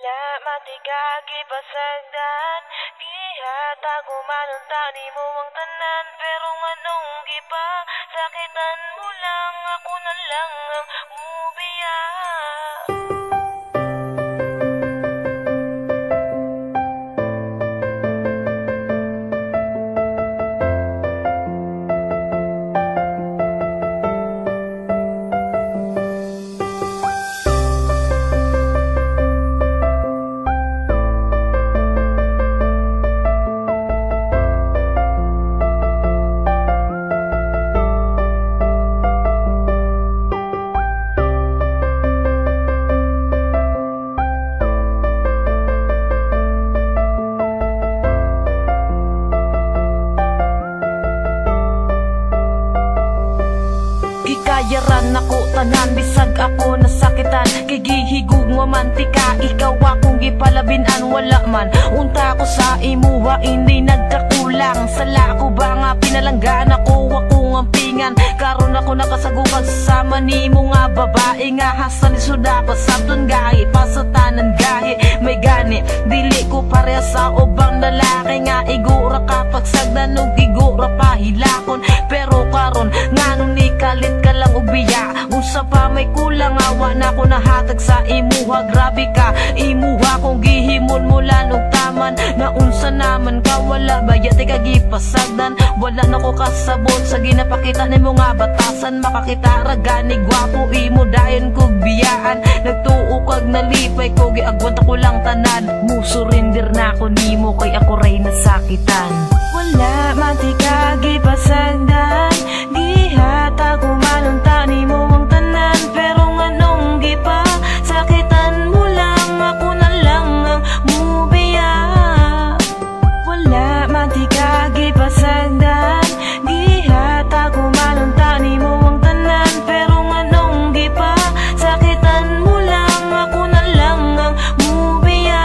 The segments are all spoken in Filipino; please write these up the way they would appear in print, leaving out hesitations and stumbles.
Wala matigagi pasagdan, gihatag umanunta ni mo ang tanan. Pero nganong gipa, sakitan mo lang, ako na lang ang mubiya. Yaran ako tanan, bisag ako nasakitan. Kay gihigug mo mantika, ikaw akong gipalabinan. Wala man unta ko sa imuha, hindi nagkakulang. Sala ko ba nga pinalanggan ako ngampingan. Karon ako nakasagukan sama ni mo nga babae. Nga hasan isuda pa sa gahi, pasatanan gahi. May gani, dili ko pareha sa ubang lalaki. Nga igura kapag sagdan o igura pahilakon. Pero karon nga nung nikalit ka lang ubiya, unsa pa may kulang, awa na ko nahatag sa imuha. Grabe ka, imuha kong gihimon mula og taman. Na unsa naman ka, wala ba yate ka gipasagdan. Wala na ko kasabot sa ginapakita ni mo nga batasan. Makakita ragani gwapo, imo dayon kog biyaan. Nagtuo kag nalipay ko, giagwat ako lang tanan. Musurindir na ako nimo, kay ako ray nasakitan. Wala matigagi pasagdan, gihatag umanunta ni mo ang tanan. Pero nganong gipa, sakitan mo lang, ako na lang ang mubiya. Wala matigagi pasagdan, gihatag umanunta ni mo ang tanan. Pero nganong gipa, sakitan mo lang, ako na lang ang mubiya.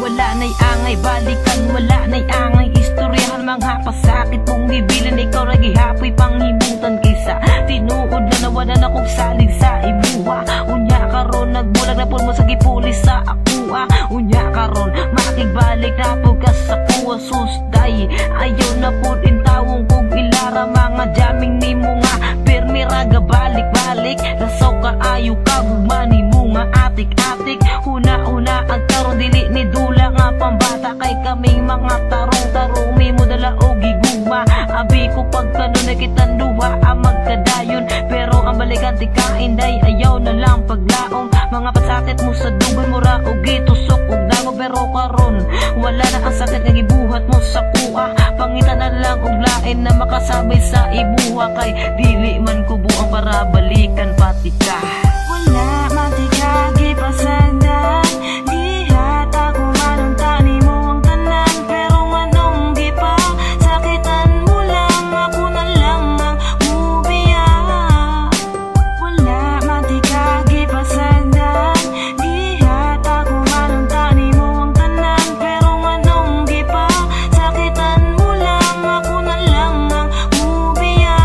Wala na'y angay balikan, wala na'y angay istoryahan. Mga pasakit mong gibilan, ikaw ra gihapoy panghimutan. Kisa tinuod na nawala na kong salig sa imuha. Unya karon nagbulag na po mo sa gipulis sa akua. Unya karon makigbalik na po ka sa kuha. Susday ayaw na po din tawong kog ilara. Mga jaming ni mo nga permiraga balik-balik. Lasaw ka ayaw ka gugmani mo nga atik-atik. Una-una ang karon dili ni dula nga pambata. Kay kaming mga tarong-tarong mi mo dala o gigugma. Abi ko pagkano na kitang duha ang magkadayon. Pero ang balikan ti kainday ayaw na lang paglaong. Mga pasakit mo sa dugan mo ra o gitusok og dango. Pero karon wala na ang sakit nga gibuhat mo sa kuha. Pangitan na lang og lain na makasabay sa ibuha. Kay dili man ko buang para balikan pati ka. Wala matigagi pasagdan, gihatag umanunta ni mo ang tanan. Pero nganong gipa, sakitan mo lang, ako na lang ang mubiya. Wala matigagi pasagdan, gihatag umanunta ni mo ang tanan. Pero nganong gipa, sakitan mo lang, ako na lang ang mubiya.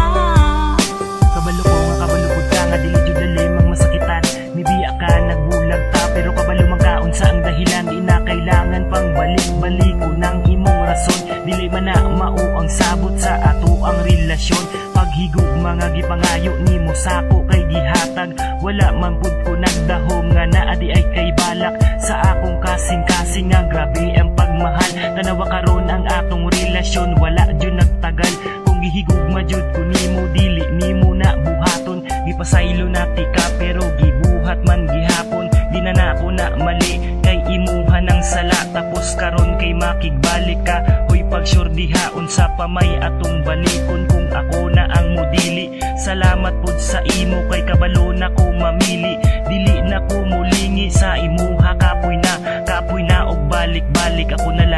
Kabalo ko nga kabalugod ka nga dili jud dalimang masakitan. Mibiya ka nagbulag ta, pero kabalo man kaon sa ang dahilan. Di na kailangan pang balik-balik ko ng imong rason. Dili man na mao ang sabot sa ato ang relasyon. Paghigug mga gipangayo nimo sako kay gihatag. Wala man pud ko nagdahom nga naa di ay kay balak. Sa akong kasing-kasing nga grabe ang pagmahal. Tanawa karon ang atong relasyon, wala jud nagtagal. Kung gihigugma jud ko nimo, dili nimo na buhaton. Gipasaylo na tika pero gibuhat man gihapon. Di na nako na mali kay imuha ng sala. Tapos karon kay makigbalik ka. Hoy pag-sure dihaon sa pamay atong balikon. Kung ako na ang modili, salamat pud sa imo kay kabalo na ko mamili. Dili na ko mulingi sa imuha, kapoy na og balik-balik ako na